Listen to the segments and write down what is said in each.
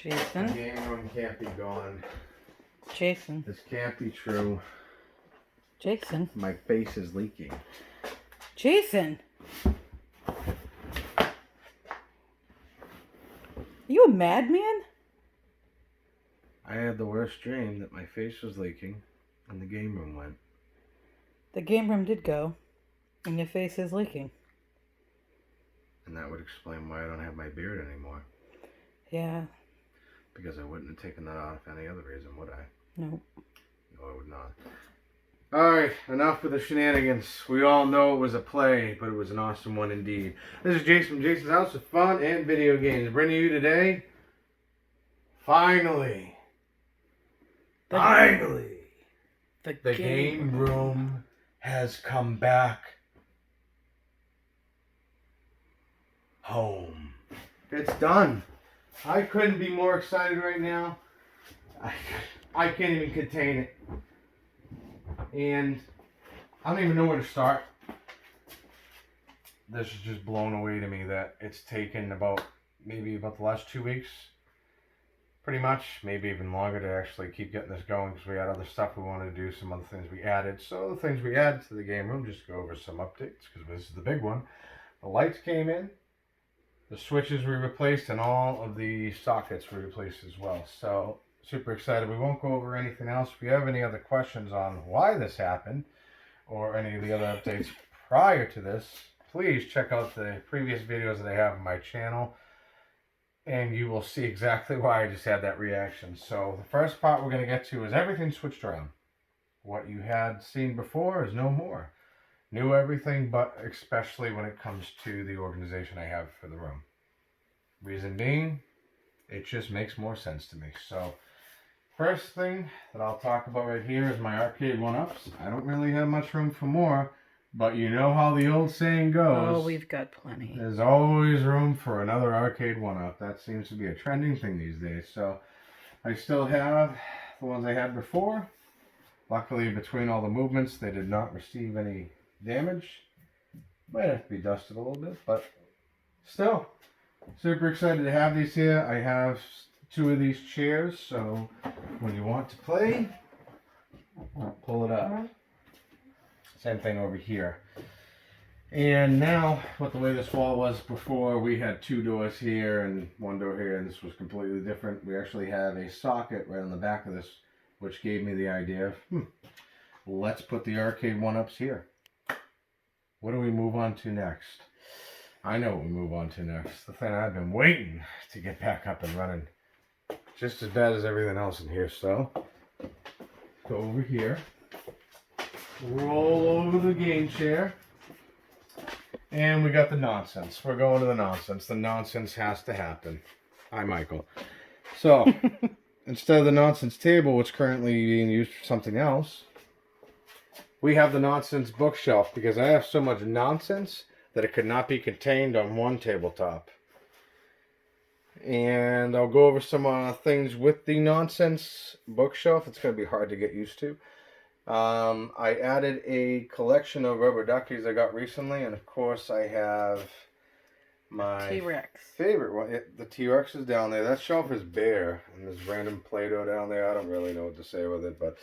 Jason. The game room can't be gone. Jason. This can't be true. Jason. My face is leaking. Jason. Are you a madman? I had the worst dream that my face was leaking and the game room went. The game room did go, and your face is leaking. And that would explain why I don't have my beard anymore. Yeah. Because I wouldn't have taken that off any other reason, would I? No. No, I would not. Alright, enough with the shenanigans. We all know it was a play, but it was an awesome one indeed. This is Jason from Jason's House of Fun and Video Games. Bringing you today, finally, the game room has come back home. It's done. I couldn't be more excited right now. I can't even contain it. And I don't even know where to start. This is just blown away to me that it's taken maybe about the last 2 weeks. Pretty much, maybe even longer to actually keep getting this going because we had other stuff we wanted to do, some other things we added. So the things we added to the game room, just go over some updates because this is the big one. The lights came in, the switches we replaced, and all of the sockets we replaced as well. So super excited. We won't go over anything else. If you have any other questions on why this happened or any of the other updates prior to this, please check out the previous videos that I have on my channel. And you will see exactly why I just had that reaction. So the first part we're going to get to is everything switched around. What you had seen before is no more. New everything, but especially when it comes to the organization I have for the room. Reason being, it just makes more sense to me. So first thing that I'll talk about right here is my arcade one-ups. I don't really have much room for more. But you know how the old saying goes. Oh, we've got plenty. There's always room for another arcade one-up. That seems to be a trending thing these days. So I still have the ones I had before. Luckily, between all the movements, they did not receive any damage. Might have to be dusted a little bit, but still, super excited to have these here. I have 2 of these chairs, so when you want to play, pull it up. Same thing over here. And now, with the way this wall was before, we had 2 doors here and 1 door here, and this was completely different. We actually have a socket right on the back of this, which gave me the idea of, let's put the arcade one-ups here. What do we move on to next? I know what we move on to next. The thing I've been waiting to get back up and running. Just as bad as everything else in here, so go over here. Roll over the game chair. And we got the nonsense. We're going to the nonsense. The nonsense has to happen. Hi, Michael. So, instead of the nonsense table, which currently being used for something else, we have the nonsense bookshelf because I have so much nonsense that it could not be contained on one tabletop. And I'll go over some things with the nonsense bookshelf. It's going to be hard to get used to. I added a collection of rubber duckies I got recently, and of course I have my T-Rex favorite one. The T-Rex is down there. That shelf is bare, and there's random Play-Doh down there. I don't really know what to say with it, but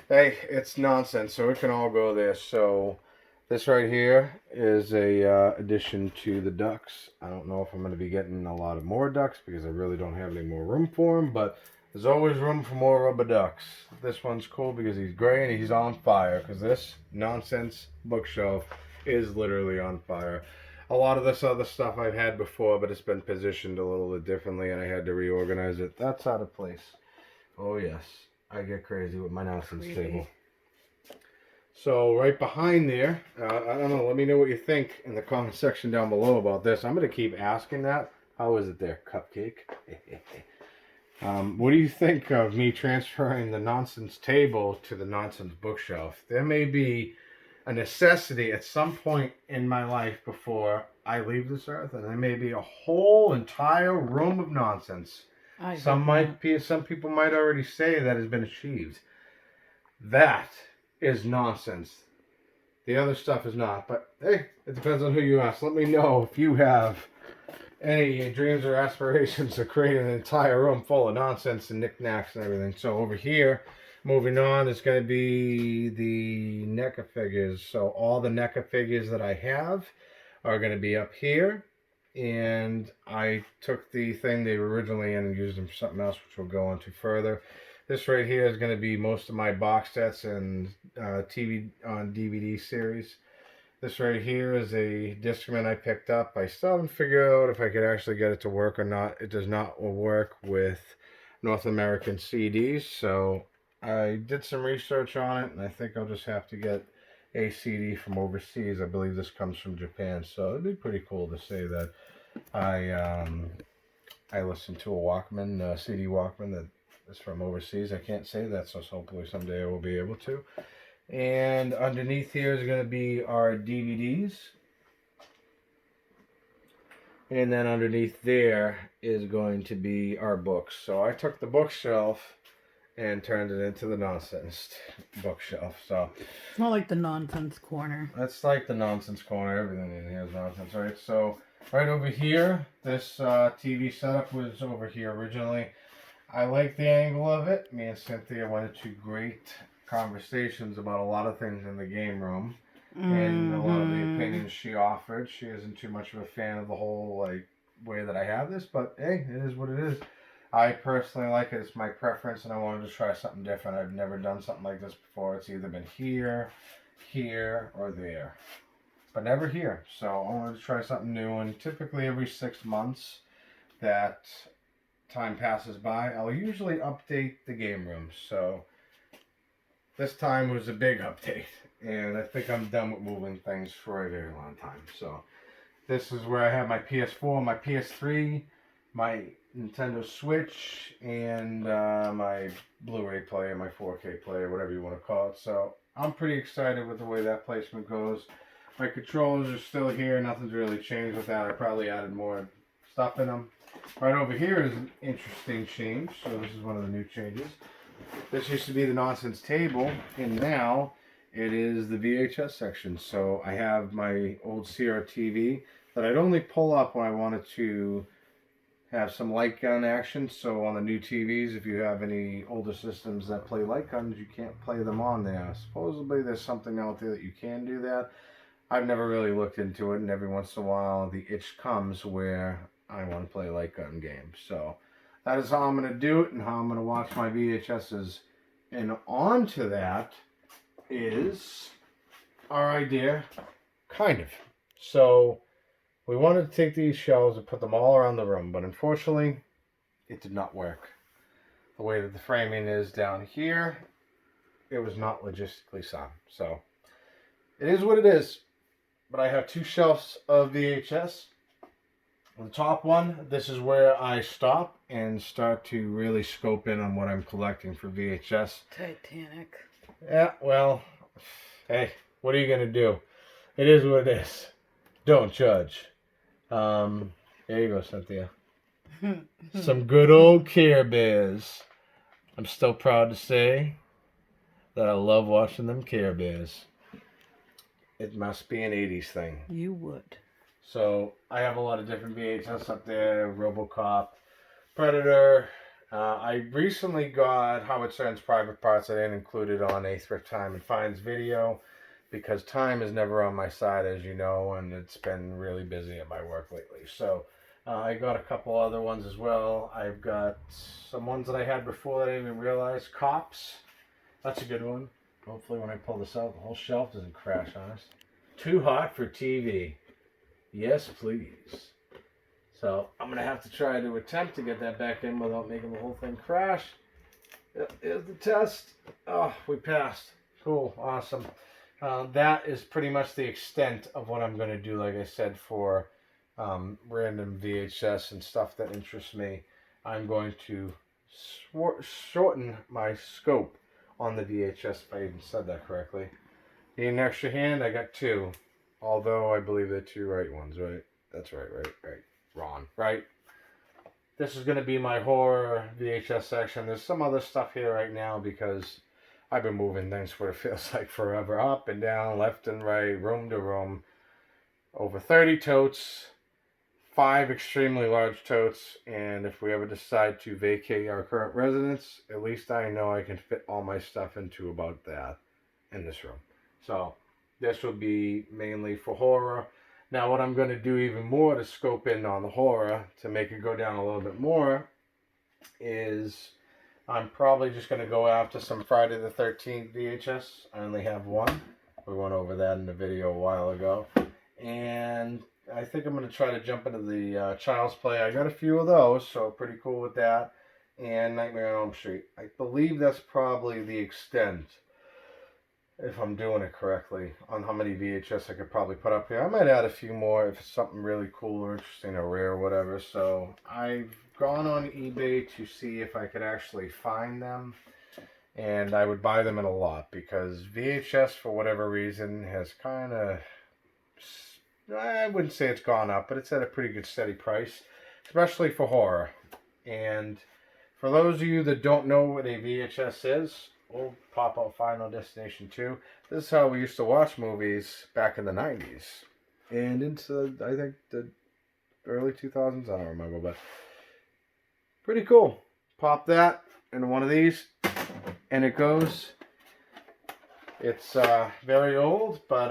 hey, it's nonsense, so it can all go there. So this right here is a addition to the ducks. I don't know if I'm going to be getting a lot of more ducks because I really don't have any more room for them, but there's always room for more rubber ducks. This one's cool because he's gray and he's on fire because this nonsense bookshelf is literally on fire. A lot of this other stuff I've had before, but it's been positioned a little bit differently and I had to reorganize it. That's out of place. Oh yes, I get crazy with my nonsense table. So right behind there, I don't know, let me know what you think in the comment section down below about this. I'm going to keep asking that. How is it there, Cupcake? What do you think of me transferring the nonsense table to the nonsense bookshelf? There may be a necessity at some point in my life before I leave this earth, and there may be a whole entire room of nonsense. Some people might already say that has been achieved. That is nonsense. The other stuff is not, but hey, it depends on who you ask. Let me know if you have any dreams or aspirations to create an entire room full of nonsense and knickknacks and everything. So over here, moving on, is going to be the NECA figures. So all the NECA figures that I have are going to be up here. And I took the thing they were originally in and used them for something else, which we'll go into further. This right here is going to be most of my box sets and TV on DVD series. This right here is a Discman I picked up. I still haven't figured out if I could actually get it to work or not. It does not work with North American CDs, so I did some research on it, and I think I'll just have to get a CD from overseas. I believe this comes from Japan, so it'd be pretty cool to say that I listened to a Walkman, CD Walkman that is from overseas. I can't say that, so hopefully someday I will be able to. And underneath here is going to be our DVDs. And then underneath there is going to be our books. So I took the bookshelf and turned it into the nonsense bookshelf. So It's not like the nonsense corner. that's like the nonsense corner. Everything in here is nonsense, right? So right over here, this TV setup was over here originally. I like the angle of it. Me and Cynthia went into great conversations about a lot of things in the game room. And a lot of the opinions she offered. She isn't too much of a fan of the whole like way that I have this, but hey, it is what it is. I personally like it. It's my preference, and I wanted to try something different. I've never done something like this before. It's either been here, here, or there, but never here. So I wanted to try something new, and typically every 6 months that time passes by, I'll usually update the game room. So this time was a big update, and I think I'm done with moving things for a very long time. So this is where I have my PS4, my PS3, my Nintendo Switch, and my Blu-ray player, my 4K player, whatever you want to call it. So I'm pretty excited with the way that placement goes. My controllers are still here. Nothing's really changed with that. I probably added more stuff in them. Right over here is an interesting change. So this is one of the new changes. This used to be the nonsense table, and now it is the VHS section. So I have my old CRT that I'd only pull up when I wanted to have some light gun action. So on the new TVs, if you have any older systems that play light guns, you can't play them on there. Supposedly there's something out there that you can do that. I've never really looked into it, and every once in a while the itch comes where I want to play light gun games. So that is how I'm going to do it and how I'm going to watch my VHSs. And on to that is our idea, kind of. So we wanted to take these shelves and put them all around the room, but unfortunately, it did not work. The way that the framing is down here, it was not logistically sound. So it is what it is. But I have 2 shelves of VHS. The top one, this is where I stop and start to really scope in on what I'm collecting for VHS. Titanic. Yeah, well, hey, what are you going to do? It is what it is. Don't judge. There you go, Cynthia. Some good old Care Bears. I'm still proud to say that I love watching them Care Bears. It must be an 80s thing. You would. So I have a lot of different VHS up there. RoboCop, Predator. I recently got Howard Stern's Private Parts. I didn't include it on a Thrift Time and Finds video because time is never on my side, as you know, and it's been really busy at my work lately. So I got a couple other ones as well. I've got some ones that I had before that I didn't even realize. Cops. That's a good one. Hopefully when I pull this out, the whole shelf doesn't crash on us. Too Hot for TV. Yes, please. So I'm going to have to try to attempt to get that back in without making the whole thing crash. Here's the test. Oh, we passed. Cool. Awesome. That is pretty much the extent of what I'm going to do, like I said, for random VHS and stuff that interests me. I'm going to shorten my scope on the VHS, if I even said that correctly. Need an extra hand? I got 2. Although I believe they're 2 right ones, right? That's right. Wrong, right? This is going to be my horror VHS section. There's some other stuff here right now because I've been moving things for it feels like forever. Up and down, left and right, room to room. Over 30 totes, 5 extremely large totes, and if we ever decide to vacate our current residence, at least I know I can fit all my stuff into about that in this room. So this will be mainly for horror. Now what I'm going to do even more to scope in on the horror, to make it go down a little bit more, is I'm probably just going to go after some Friday the 13th VHS. I only have one. We went over that in the video a while ago. And I think I'm going to try to jump into the Child's Play. I got a few of those, so pretty cool with that. And Nightmare on Elm Street. I believe that's probably the extent, if I'm doing it correctly, on how many VHS I could probably put up here. I might add a few more if it's something really cool or interesting or rare or whatever. So I've gone on eBay to see if I could actually find them. And I would buy them in a lot, because VHS, for whatever reason, has kind of, I wouldn't say it's gone up, but it's at a pretty good steady price, especially for horror. And for those of you that don't know what a VHS is, we'll pop out Final Destination 2. This is how we used to watch movies back in the 90s. And into, I think, the early 2000s. I don't remember, but pretty cool. Pop that into one of these, and it goes. It's very old, but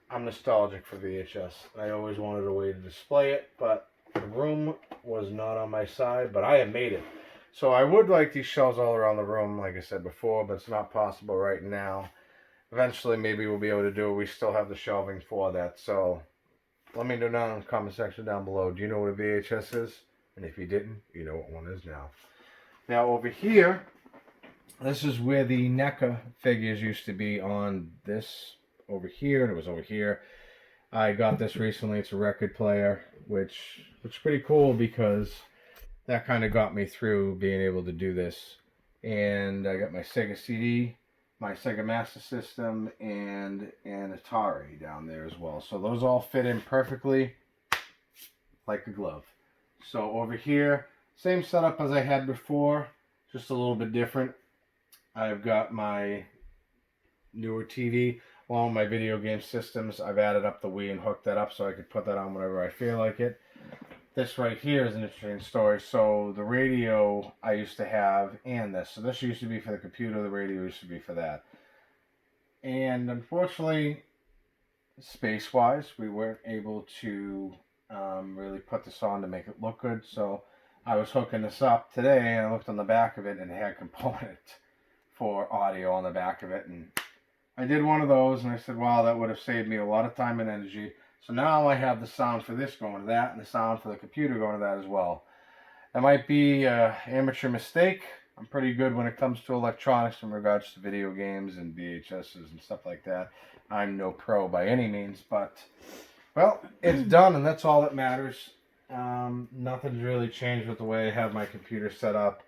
I'm nostalgic for VHS. I always wanted a way to display it, but the room was not on my side, but I have made it. So I would like these shelves all around the room, like I said before, but it's not possible right now. Eventually, maybe we'll be able to do it. We still have the shelving for that. So let me know down in the comment section down below. Do you know what a VHS is? And if you didn't, you know what one is now. Now over here, this is where the NECA figures used to be on this over here, and it was over here. I got this recently. It's a record player, which is pretty cool, because that kind of got me through being able to do this. And I got my Sega CD, my Sega Master System, and an Atari down there as well. So those all fit in perfectly like a glove. So over here, same setup as I had before, just a little bit different. I've got my newer TV, along with my video game systems. I've added up the Wii and hooked that up so I could put that on whenever I feel like it. This right here is an interesting story. So the radio I used to have, and this. So this used to be for the computer, the radio used to be for that. And unfortunately, space-wise, we weren't able to really put this on to make it look good. So I was hooking this up today, and I looked on the back of it, and it had a component for audio on the back of it. And I did one of those, and I said, wow, that would have saved me a lot of time and energy. So now I have the sound for this going to that, and the sound for the computer going to that as well. That might be an amateur mistake. I'm pretty good when it comes to electronics in regards to video games and VHSs and stuff like that. I'm no pro by any means, but, well, it's done, and that's all that matters. Nothing's really changed with the way I have my computer set up.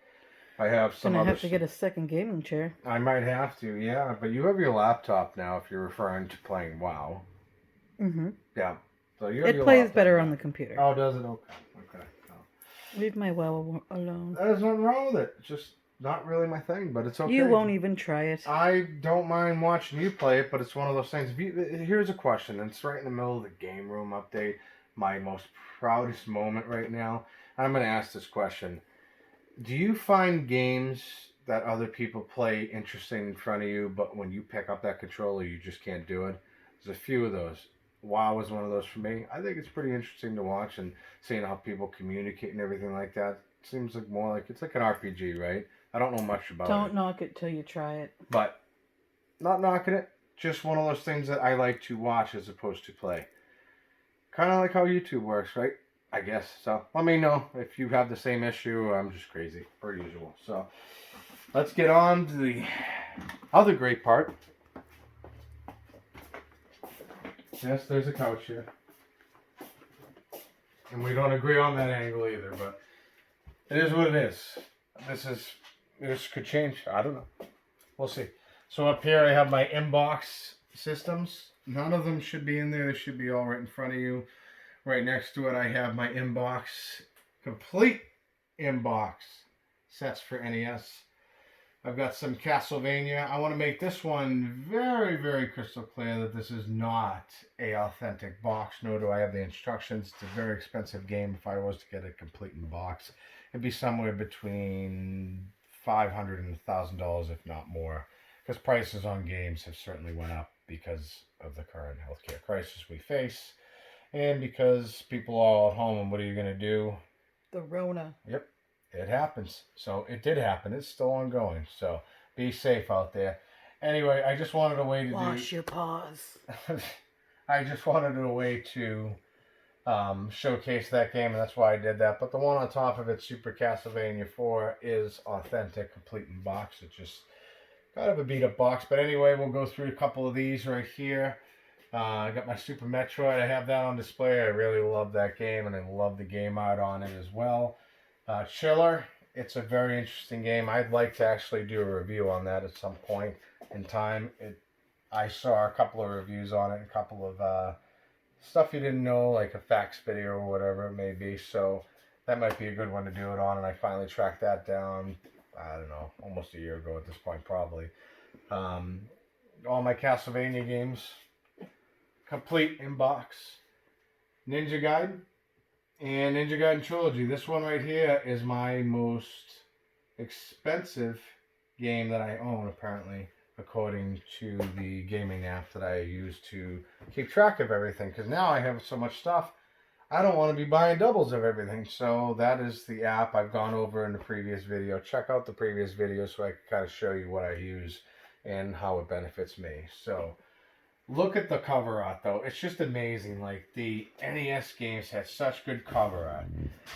I have some other... Gonna have to get a second gaming chair. I might have to, yeah. But you have your laptop now, if you're referring to playing WoW. Mm-hmm. Yeah. So you have It your plays laptop better now. on the computer. Oh, does it? Okay. Okay. No. Leave my WoW alone. There's nothing wrong with it. It's just not really my thing, but it's okay. You won't even try it. I don't mind watching you play it, but it's one of those things. Here's a question, and it's right in the middle of the Gameroom update. My most proudest moment right now. I'm going to ask this question. Do you find games that other people play interesting in front of you, but when you pick up that controller, you just can't do it? There's a few of those. WoW was one of those for me. I think it's pretty interesting to watch, and seeing how people communicate and everything like that. Seems like more like, it's like an RPG, right? I don't know much about it. Don't knock it till you try it. But, not knocking it. Just one of those things that I like to watch as opposed to play. Kind of like how YouTube works, right? I guess. So, let me know if you have the same issue. I'm just crazy, per usual. So, let's get on to the other great part. Yes, there's a couch here. And we don't agree on that angle either, but it is what it is. This could change. I don't know. We'll see. So up here I have my inbox systems. None of them should be in there. They should be all right in front of you. Right next to it I have my inbox, complete inbox sets for NES. I've got some Castlevania. I want to make this one very, very crystal clear that this is not a authentic box, nor do I have the instructions. It's a very expensive game. If I was to get it complete in the box, it'd be somewhere between $500 and $1,000, if not more, because prices on games have certainly went up because of the current healthcare crisis we face, and because people are all at home. And what are you going to do? The Rona. Yep. It happens. So it did happen. It's still ongoing. So be safe out there. Anyway, I just wanted a way to Wash your paws. I just wanted a way to showcase that game, and that's why I did that. But the one on top of it, Super Castlevania 4, is authentic, complete in box. It's just kind of a beat-up box. But anyway, we'll go through a couple of these right here. I got my Super Metroid. I have that on display. I really love that game, and I love the game art on it as well. Chiller, it's a very interesting game. I'd like to actually do a review on that at some point in time. I saw a couple of reviews on it, a couple of stuff you didn't know, like a facts video or whatever it may be. So that might be a good one to do it on, and I finally tracked that down, I don't know, almost a year ago at this point probably. All my Castlevania games, complete in box. Ninja Gaiden. And Ninja Gaiden Trilogy. This one right here is my most expensive game that I own, apparently, according to the gaming app that I use to keep track of everything. Because now I have so much stuff, I don't want to be buying doubles of everything. So that is the app I've gone over in the previous video. Check out the previous video so I can kind of show you what I use and how it benefits me. So look at the cover art, though. It's just amazing. Like, the NES games had such good cover art.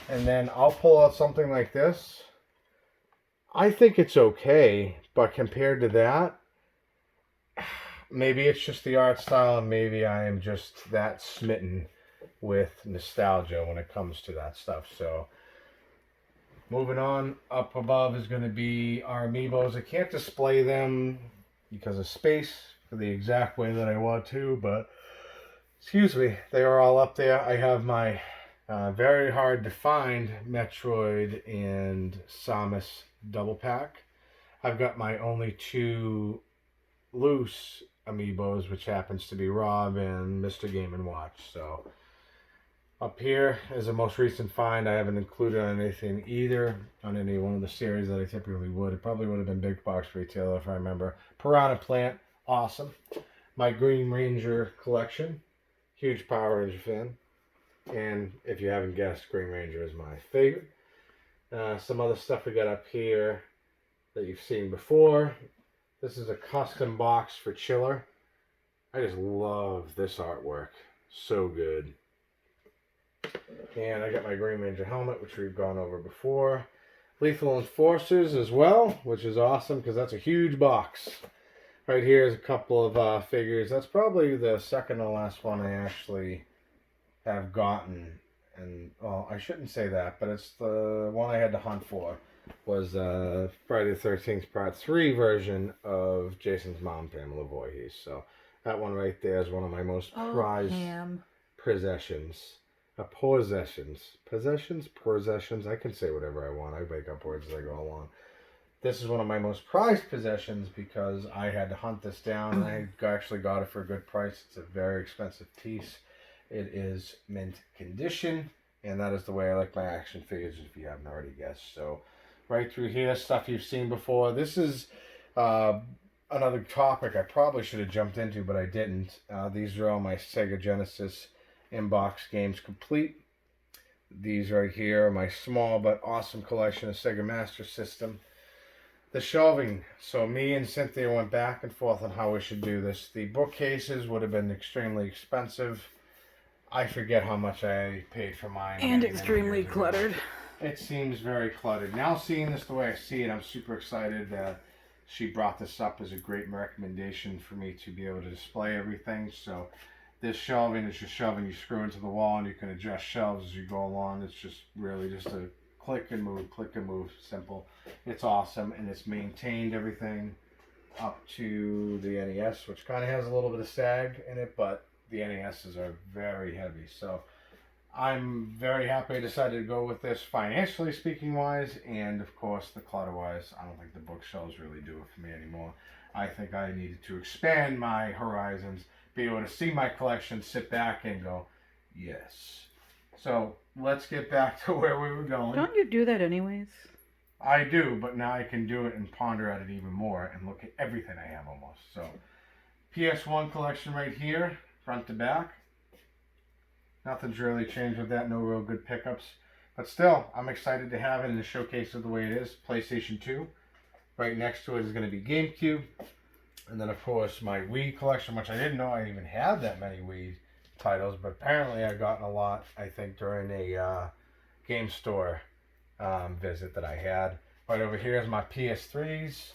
And then I'll pull out something like this. I think it's okay, but compared to that, maybe it's just the art style, and maybe I am just that smitten with nostalgia when it comes to that stuff. So, moving on, up above is going to be our amiibos. I can't display them because of space the exact way that I want to, but excuse me, they are all up there. I have my very hard to find Metroid and Samus double pack. I've got my only two loose amiibos, which happens to be Rob and Mr. Game & Watch. So up here is the most recent find. I haven't included on anything either, on any one of the series that I typically would. It probably would have been Big Box Retailer if I remember. Piranha Plant. Awesome. My Green Ranger collection. Huge Power Ranger fan. And if you haven't guessed, Green Ranger is my favorite. Some other stuff we got up here that you've seen before. This is a custom box for Chiller. I just love this artwork. So good. And I got my Green Ranger helmet, which we've gone over before. Lethal Enforcers as well, which is awesome because that's a huge box. Right here is a couple of figures. That's probably the second to last one I actually have gotten. And, well, I shouldn't say that, but it's the one I had to hunt for. Was Friday the 13th Part 3 version of Jason's mom, Pamela Voorhees. So that one right there is one of my most prized possessions. Possessions. I can say whatever I want. I make up words as I go along. This is one of my most prized possessions because I had to hunt this down, and I actually got it for a good price. It's a very expensive piece. It is mint condition, and that is the way I like my action figures, if you haven't already guessed. So right through here, stuff you've seen before. This is another topic I probably should have jumped into, but I didn't. These are all my Sega Genesis inbox games complete. These right here are my small but awesome collection of Sega Master System. The shelving. So me and Cynthia went back and forth on how we should do this. The bookcases would have been extremely expensive. I forget how much I paid for mine. And extremely cluttered. It seems very cluttered. Now seeing this the way I see it, I'm super excited that she brought this up as a great recommendation for me to be able to display everything. So this shelving is just shelving you screw into the wall, and you can adjust shelves as you go along. It's just really just a click and move, simple. It's awesome, and it's maintained everything up to the NES, which kind of has a little bit of sag in it, but the NESs are very heavy. So I'm very happy I decided to go with this financially speaking wise, and of course the clutter wise. I don't think the bookshelves really do it for me anymore. I think I needed to expand my horizons, be able to see my collection, sit back and go, yes. So let's get back to where we were going. Don't you do that anyways? I do, but now I can do it and ponder at it even more and look at everything I have almost. So PS1 collection right here, front to back. Nothing's really changed with that, no real good pickups. But still, I'm excited to have it in the showcase of the way it is. PlayStation 2. Right next to it is going to be GameCube. And then, of course, my Wii collection, which I didn't know I even had that many Wii titles. But apparently I've gotten a lot, I think, during a game store visit that I had. Right over here is my PS3s,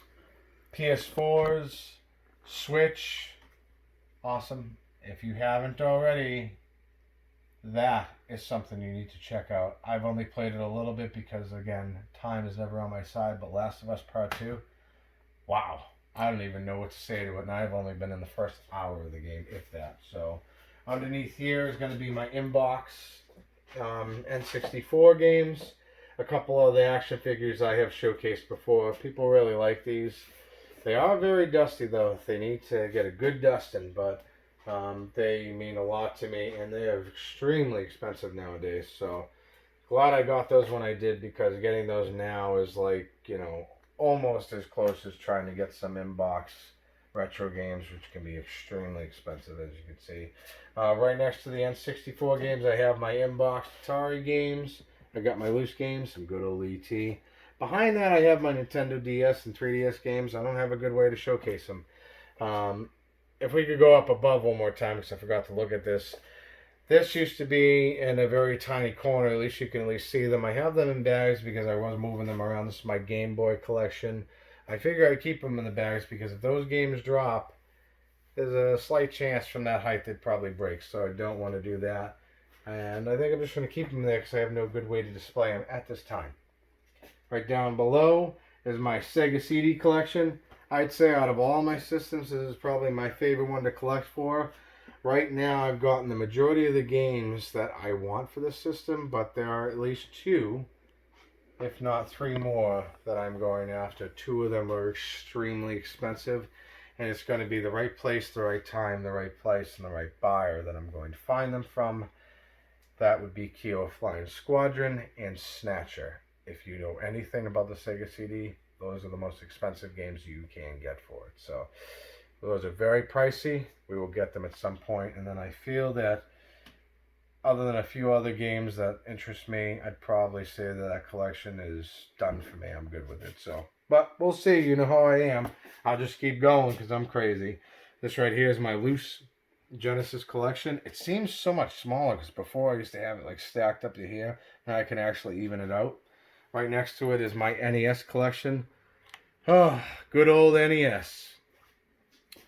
PS4s, Switch. Awesome. If you haven't already, that is something you need to check out. I've only played it a little bit because, again, time is never on my side. But Last of Us Part 2, wow. I don't even know what to say to it. And I've only been in the first hour of the game, if that. So underneath here is going to be my inbox N64 games. A couple of the action figures I have showcased before. People really like these. They are very dusty, though. They need to get a good dusting, but they mean a lot to me, and they are extremely expensive nowadays. So glad I got those when I did, because getting those now is like, almost as close as trying to get some inbox retro games, which can be extremely expensive, as you can see. Right next to the N64 games, I have my inbox Atari games. I got my loose games, some good old ET. Behind that, I have my Nintendo DS and 3DS games. I don't have a good way to showcase them. If we could go up above one more time, because I forgot to look at this. This used to be in a very tiny corner. At least you can at least see them. I have them in bags because I was moving them around. This is my Game Boy collection. I figure I'd keep them in the bags because if those games drop, there's a slight chance from that height they'd probably break. So I don't want to do that. And I think I'm just going to keep them there because I have no good way to display them at this time. Right down below is my Sega CD collection. I'd say out of all my systems, this is probably my favorite one to collect for. Right now, I've gotten the majority of the games that I want for this system, but there are at least 2, if not 3 more, that I'm going after. 2 of them are extremely expensive, and it's going to be the right place, the right time, the right place, and the right buyer that I'm going to find them from. That would be Kyo Flying Squadron and Snatcher. If you know anything about the Sega CD, those are the most expensive games you can get for it. So those are very pricey. We will get them at some point. And then I feel that other than a few other games that interest me, I'd probably say that collection is done for me. I'm good with it. So, but we'll see. You know how I am. I'll just keep going because I'm crazy. This right here is my loose Genesis collection. It seems so much smaller because before I used to have it like stacked up to here. Now I can actually even it out. Right next to it is my NES collection. Oh, good old NES.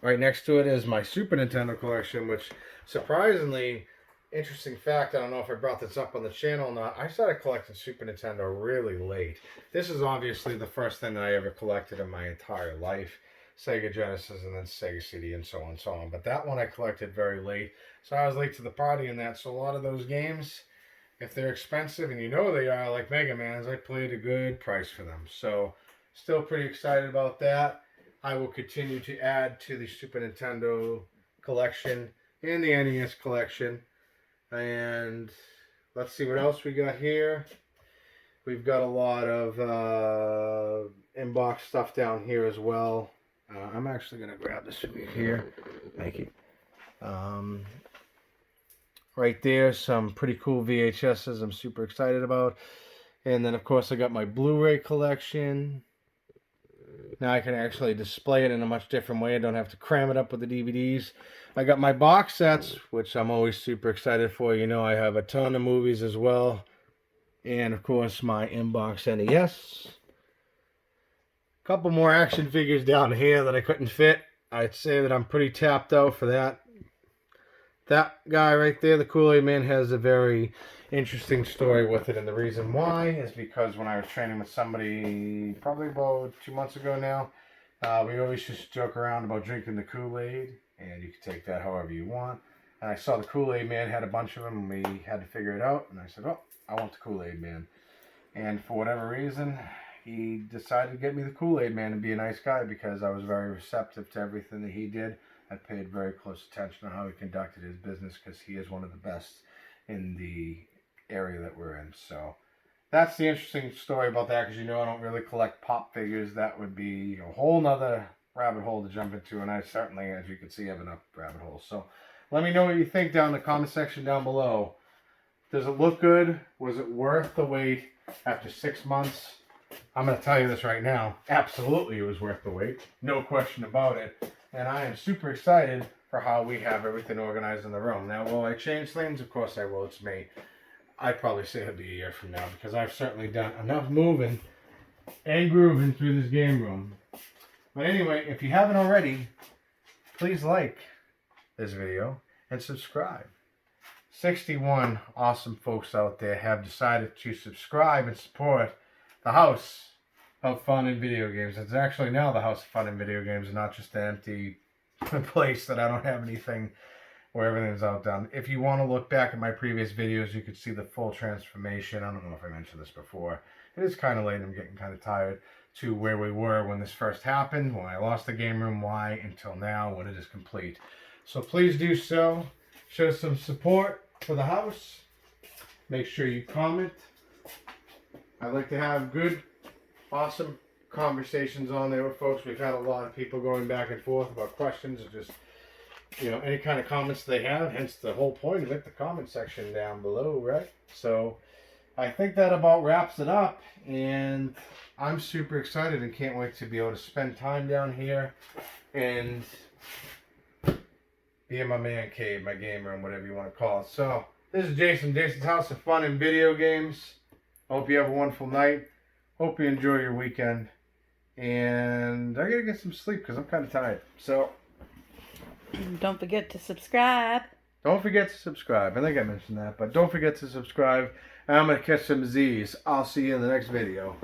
Right next to it is my Super Nintendo collection, which surprisingly, interesting fact, I don't know if I brought this up on the channel or not, I started collecting Super Nintendo really late. This is obviously the first thing that I ever collected in my entire life. Sega Genesis and then Sega CD and so on and so on. But that one I collected very late. So I was late to the party in that. So a lot of those games, if they're expensive, and you know they are, like Mega Man's, I paid a good price for them. So still pretty excited about that. I will continue to add to the Super Nintendo collection and the NES collection. And let's see what else we got here. We've got a lot of inbox stuff down here as well. I'm actually going to grab this from you here. Thank you. Right there, some pretty cool VHSs I'm super excited about. And then, of course, I got my Blu-ray collection. Now I can actually display it in a much different way. I don't have to cram it up with the DVDs. I got my box sets, which I'm always super excited for. You know, I have a ton of movies as well. And, of course, my inbox NES. Couple more action figures down here that I couldn't fit. I'd say that I'm pretty tapped out for that. That guy right there, the Kool-Aid Man, has a very interesting story with it. And the reason why is because when I was training with somebody probably about 2 months ago now, we always just joke around about drinking the Kool-Aid. And you can take that however you want. And I saw the Kool-Aid Man had a bunch of them, and we had to figure it out. And I said, oh, I want the Kool-Aid Man. And for whatever reason, he decided to get me the Kool-Aid Man and be a nice guy because I was very receptive to everything that he did. I paid very close attention to how he conducted his business because he is one of the best in the area that we're in. So that's the interesting story about that, because you know I don't really collect pop figures. That would be a whole nother rabbit hole to jump into, and I certainly, as you can see, have enough rabbit holes. So let me know what you think down in the comment section down below. Does it look good? Was it worth the wait after 6 months? I'm going to tell you this right now. Absolutely it was worth the wait. No question about it. And I am super excited for how we have everything organized in the room. Now, will I change things? Of course I will. It's me. I'd probably say it'll be a year from now because I've certainly done enough moving and grooving through this game room. But anyway, if you haven't already, please like this video and subscribe. 61 awesome folks out there have decided to subscribe and support the House of Fun and Video Games. It's actually now the House of Fun and Video Games and not just an empty place that I don't have anything where everything's outdone. If you want to look back at my previous videos, you could see the full transformation. I don't know if I mentioned this before. It is kind of late. I'm getting kind of tired to where we were when this first happened, when I lost the game room, why, until now, when it is complete. So please do so. Show some support for the house. Make sure you comment. I'd like to have good, awesome conversations on there with folks. We've had a lot of people going back and forth about questions or just, you know, any kind of comments they have. Hence the whole point of it, the comment section down below, right? So I think that about wraps it up. And I'm super excited and can't wait to be able to spend time down here and be in my man cave, my game room, whatever you want to call it. So this is Jason, Jason's House of Fun and Video Games. Hope you have a wonderful night. Hope you enjoy your weekend. And I gotta get some sleep because I'm kind of tired. So Don't forget to subscribe. don't forget to subscribe. I think I mentioned that, but don't forget to subscribe. And I'm gonna catch some Z's. I'll see you in the next video.